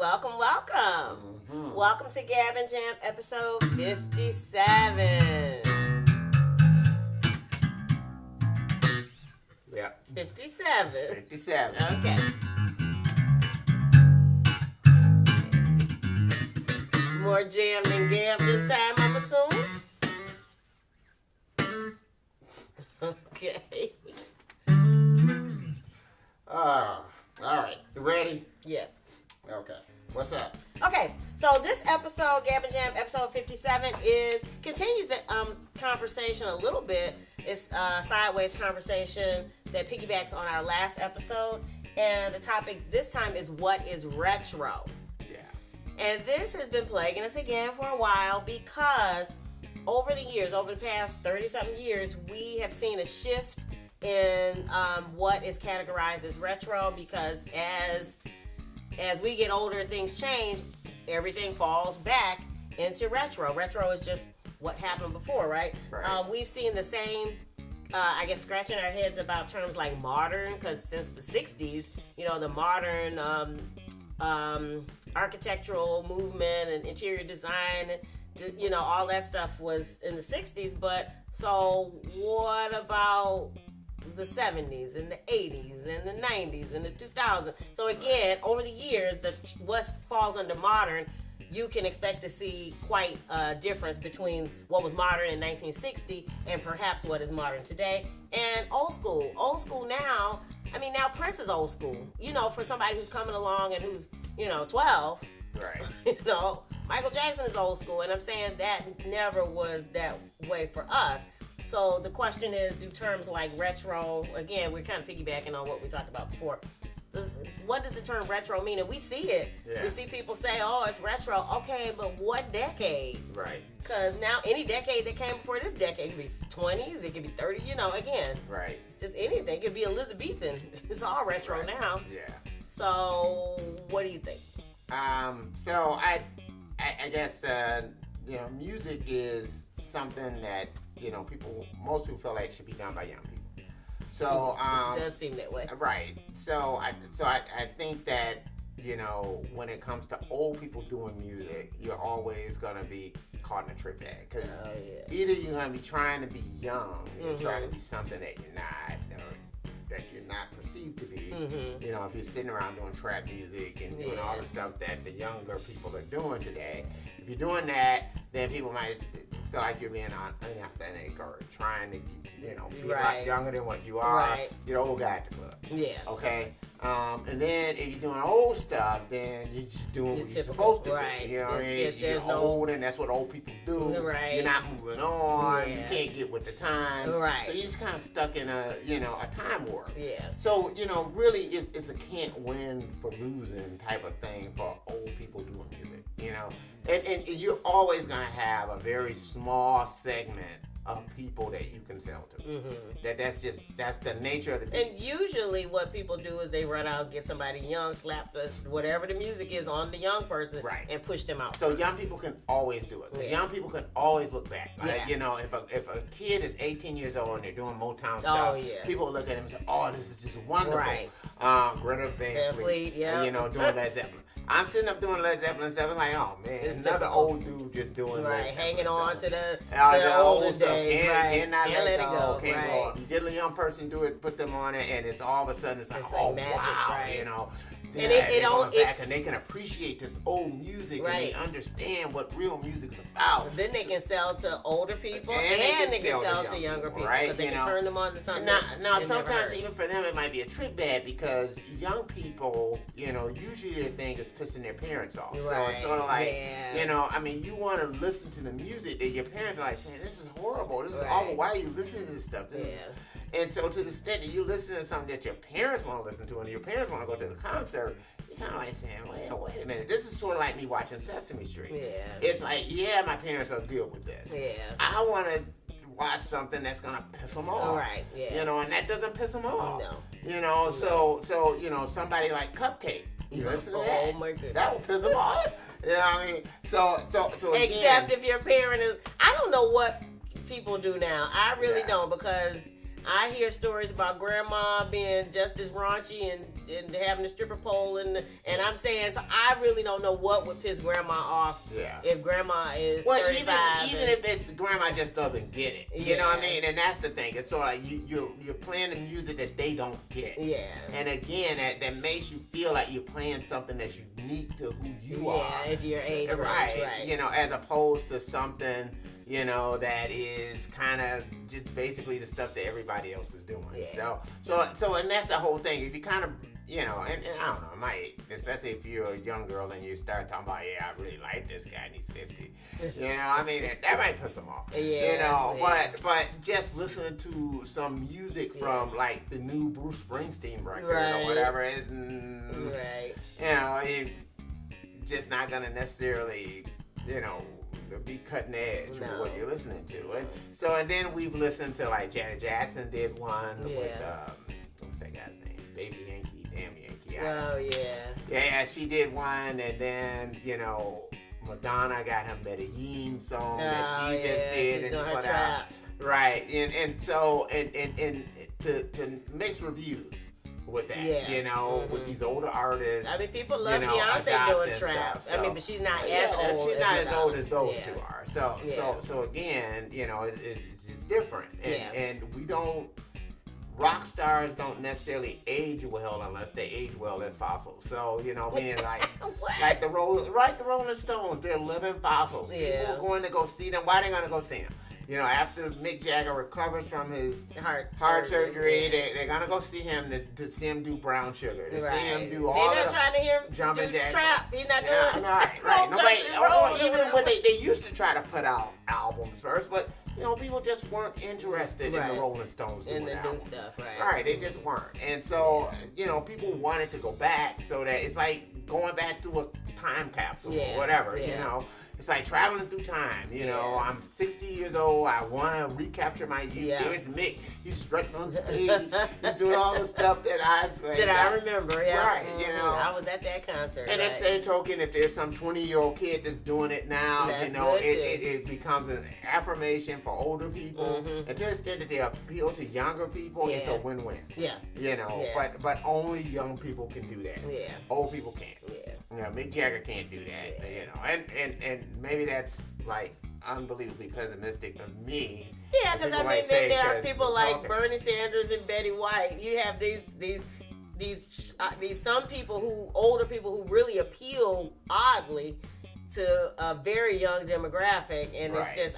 welcome. Welcome to Gab and Jam, episode 57. Yeah. 57. 57. Okay. More jam than Gab this time, I'm assuming. Okay. All right. You ready? Yeah. Okay. What's up? Okay, so this episode, Gab and Jam, episode 57, continues the conversation a little bit. It's a sideways conversation that piggybacks on our last episode. And the topic this time is, what is retro? Yeah. And this has been plaguing us again for a while because over the past 30-something years, we have seen a shift in what is categorized as retro, because as we get older, things change, everything falls back into retro. Retro is just what happened before, right? We've seen the same, scratching our heads about terms like modern, because since the 60s, the modern architectural movement and interior design, all that stuff was in the 60s. But so what about the 70s and the 80s and the 90s and the 2000s? So again, over the years, what falls under modern, you can expect to see quite a difference between what was modern in 1960 and perhaps what is modern today. And old school now, now Prince is old school. For somebody who's coming along and who's 12, Right. Michael Jackson is old school, and I'm saying that never was that way for us. So the question is, do terms like retro, again, we're kind of piggybacking on what we talked about before. What does the term retro mean? And we see it. Yeah. We see people say, oh, it's retro. Okay, but what decade? Right. Because now any decade that came before this decade, it could be 20s, it could be 30, again. Right. Just anything. It could be Elizabethan. It's all retro now. Yeah. So what do you think? So I guess, music is something that, most people feel like should be done by young people. So, it does seem that way. Right. So I think that, when it comes to old people doing music, you're always going to be caught in a trip bag. Because either you're going to be trying to be young and trying to be something that you're not, or that you're not perceived to be. If you're sitting around doing trap music and doing all the stuff that the younger people are doing today, if you're doing that, then people might feel like you're being unauthentic or trying to, be a lot younger than what you are. Right. You're the old guy at the club. Yeah. Okay? And then if you're doing old stuff, then you're just doing what you're supposed to do. You know what I mean? You're old, and that's what old people do. Right. You're not moving on. Yeah. You can't get with the times. Right. So you're just kind of stuck in a time warp. Yeah. So, really, it's a can't win for losing type of thing for old people doing music, And you're always going to have a very small segment of people that you can sell to. That's the nature of the beast. And usually what people do is they run out, get somebody young, slap whatever the music is on the young person, and push them out. So young people can always do it. Young people can always look back. If a kid is 18 years old and they're doing Motown stuff, people look at him and say, oh, this is just wonderful. Right. Greta Van Fleet, doing Led Zeppelin. I'm sitting up doing Led Zeppelin stuff, and like, oh man, it's another typical. Old dude just doing Led Zeppelin hanging on to the older older days, Can't let it go. Can't go. You get a young person do it, put them on it, and it's all of a sudden it's like magic, wow, And and they can appreciate this old music, and they understand what real music is about. And then they can sell to older people, and they can sell to younger people, because they can turn them on to something. Now sometimes even for them it might be a trick bag, because young people, usually their thing is pissing their parents off. So it's sort of like, you want to listen to the music that your parents are like saying, this is horrible, this is awful, why are you listening to this stuff? And so to the extent that you listen to something that your parents want to listen to and your parents want to go to the concert, you're kind of like saying, well, wait a minute. This is sort of like me watching Sesame Street. Yeah. It's like, my parents are good with this. Yeah. I want to watch something that's going to piss them off. Right, yeah. And that doesn't piss them off. No. So somebody like Cupcake, you listen to that. Oh my goodness. That will piss them off. You know what I mean? So again, except if your parent is, I don't know what people do now. I really don't, because I hear stories about grandma being just as raunchy and having a stripper pole, and I'm saying, so I really don't know what would piss grandma off. Yeah. If grandma is 35. Even if it's grandma just doesn't get it. You know what I mean? And that's the thing. It's sort of like you're playing the music that they don't get. Yeah. And again, that makes you feel like you're playing something that's unique to who you are. Yeah, at your age range, right. You know, as opposed to something, you know, that is kind of just basically the stuff that everybody else is doing. Yeah. So, and that's the whole thing. If you kind of, you know, and I don't know, it might, especially if you're a young girl and you start talking about, yeah, I really like this guy and he's 50. You know, I mean, that might piss them off. Yeah. You know, but just listening to some music from like the new Bruce Springsteen record or whatever it is, right. You know, it's just not gonna necessarily, you know, be cutting edge with what you're listening to. And then we've listened to like Janet Jackson did one with what's that guy's name? Baby Yankee, Damn Yankee. Oh yeah. Yeah, she did one, and then, you know, Madonna got her Medellin song that she just did and put out. Right. And so to mix reviews with that, you know, with these older artists. I mean, people love Beyonce doing trap. So, I mean, but she's not as old. She's not as old as those two are. So again, you know, it's different. And we don't. Rock stars don't necessarily age well unless they age well as fossils. So, you know, meaning like the Rolling Stones, they're living fossils. People are going to go see them. Why are they going to go see them? You know, after Mick Jagger recovers from his heart surgery, they're gonna go see him to see him do Brown Sugar, to see him do all the. They're not trying to hear jumping do trap. He's not doing it. Right. Nobody. Even when they used to try to put out albums first, but you know, people just weren't interested in the Rolling Stones doing the albums. new stuff, Right, they just weren't, and so you know, people wanted to go back, so that it's like going back to a time capsule or whatever, you know. It's like traveling through time, you know. I'm 60 years old. I want to recapture my youth. There's Mick. He's strutting on stage. He's doing all the stuff that I remember. Right, you know. I was at that concert. And at the same token, if there's some 20-year-old kid that's doing it now, you know, it becomes an affirmation for older people. And to the extent that they appeal to younger people, it's a win-win. Yeah. You know, but only young people can do that. Yeah. Old people can't. Yeah. You know, Mick Jagger can't do that, you know, and maybe that's like unbelievably pessimistic of me. Yeah, because I mean, there are people like Bernie Sanders and Betty White. You have these some people older people who really appeal oddly to a very young demographic, and it's just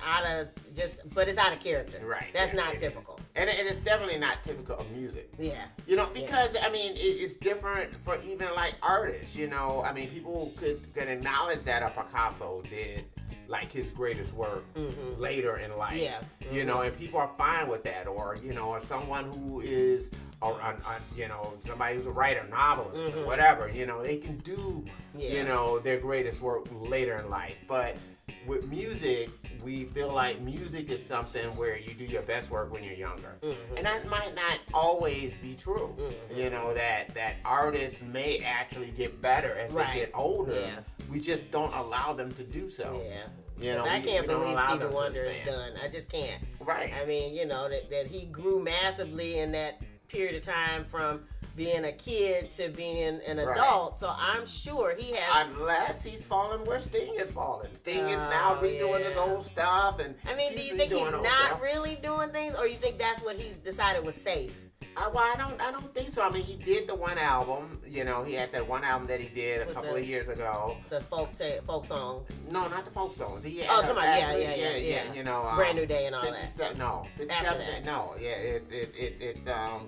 but it's out of character. Right. That's not typical. And it's definitely not typical of music. Yeah. You know, because, I mean, it's different for even, like, artists, you know. I mean, people could acknowledge that a Picasso did, like, his greatest work later in life. Yeah. You know, and people are fine with that. Or, you know, or someone who is, you know, somebody who's a writer, novelist, or whatever. You know, they can do, you know, their greatest work later in life. But with music, we feel like music is something where you do your best work when you're younger. And that might not always be true. You know, that artists may actually get better as they get older. Yeah. We just don't allow them to do so. Yeah. You know, I can't believe Stevie Wonder is done. I just can't. Right. I mean, you know, that he grew massively in that period of time from being a kid to being an adult, so I'm sure he has. Unless he's fallen where Sting is falling. Sting is now redoing his old stuff, and I mean, do you think he's not really doing things, or you think that's what he decided was safe? Well, I don't think so. I mean, he did the one album. You know, he had that one album that he did a couple of years ago. The folk songs. No, not the folk songs. He had yeah. You know, Brand New Day and all that. No, it's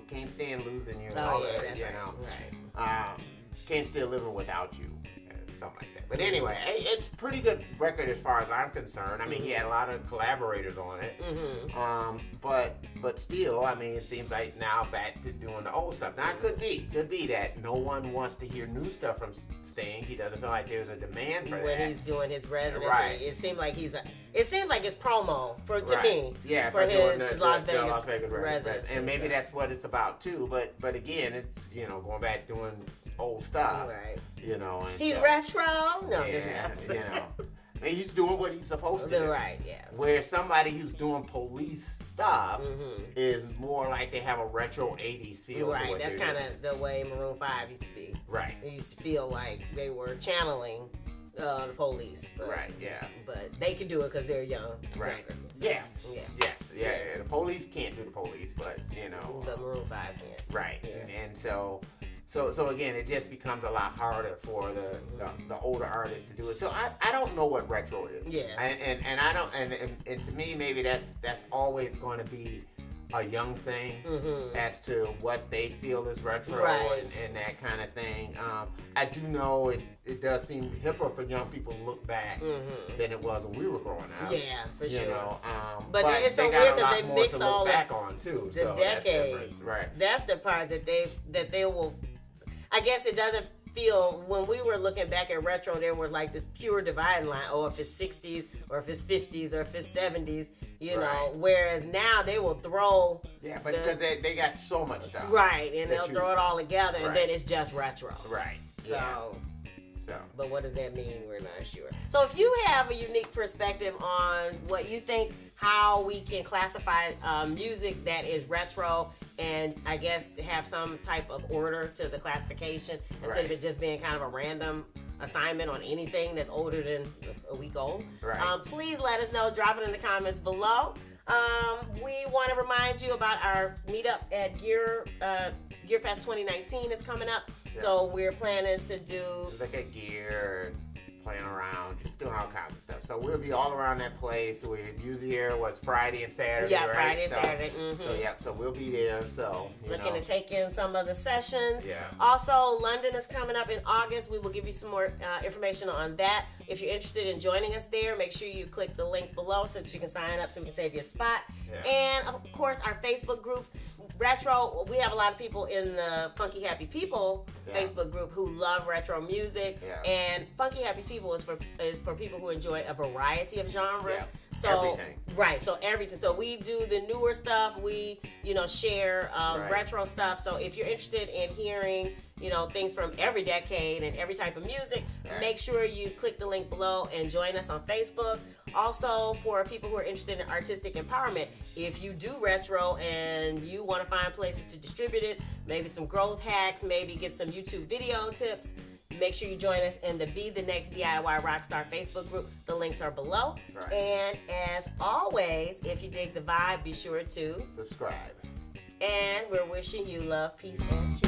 Can't Stand Losing You. That's you know, right. Can't Still Living Without You. Something like that. But anyway, it's a pretty good record as far as I'm concerned. I mean, he had a lot of collaborators on it. But still, I mean, it seems like now back to doing the old stuff. Now, it could be that no one wants to hear new stuff from Sting. He doesn't feel like there's a demand for that. When he's doing his residency, it seems like it's promo to me. Yeah, for his Las Vegas residency. And maybe that's what it's about too. But again, it's, you know, going back doing old stuff. Right. You know, and he's retro. No, you know. And he's doing what he's supposed to do. Right, yeah. Where somebody who's doing police stuff is more like they have a retro 80s feel. Right, that's kind of the way Maroon 5 used to be. Right. It used to feel like they were channeling the police. But, right, yeah. But they can do it because they're young. Right. Younger. So, yes. Yeah. Yes. Yeah. The police can't do the police, but, you know. The Maroon 5 can't. Right. Yeah. And so again, it just becomes a lot harder for the older artists to do it. So I don't know what retro is. Yeah. And I don't and to me maybe that's always going to be a young thing as to what they feel is retro and that kind of thing. I do know it does seem hipper for young people to look back than it was when we were growing up. Yeah, for sure. You know, but it's so they got weird a lot because they more mix to all look back on too. the So decades. right. That's the part that they will. I guess it doesn't feel when we were looking back at retro, there was like this pure dividing line. Oh, if it's 60s or if it's 50s or if it's 70s, you know. Whereas now they will throw. Yeah, but because they got so much stuff. Right, and they'll throw it all together, and then it's just retro. Right. So. But what does that mean? We're not sure. So if you have a unique perspective on what you think, how we can classify music that is retro, and I guess have some type of order to the classification instead of it just being kind of a random assignment on anything that's older than a week old. Right. Please let us know. Drop it in the comments below. We want to remind you about our meetup at Gearfest 2019 is coming up. Yeah. So we're planning to do look at gear, playing around, just doing all kinds of stuff. So we'll be all around that place. We're usually here Friday and Saturday. Yeah, right? Friday and Saturday. So we'll be there. So looking to take in some of the sessions. Yeah. Also, London is coming up in August. We will give you some more information on that. If you're interested in joining us there, make sure you click the link below so that you can sign up so we can save you a spot. Yeah. And of course, our Facebook groups. Retro, we have a lot of people in the Funky Happy People Facebook group who love retro music, and Funky Happy People is for people who enjoy a variety of genres. Yeah. So everything. So everything. So we do the newer stuff. We share retro stuff. So if you're interested in hearing things from every decade and every type of music, make sure you click the link below and join us on Facebook. Also, for people who are interested in artistic empowerment, if you do retro and you want to find places to distribute it, maybe some growth hacks, maybe get some YouTube video tips, make sure you join us in the Be The Next DIY Rockstar Facebook group. The links are below. Right. And as always, if you dig the vibe, be sure to subscribe. And we're wishing you love, peace, and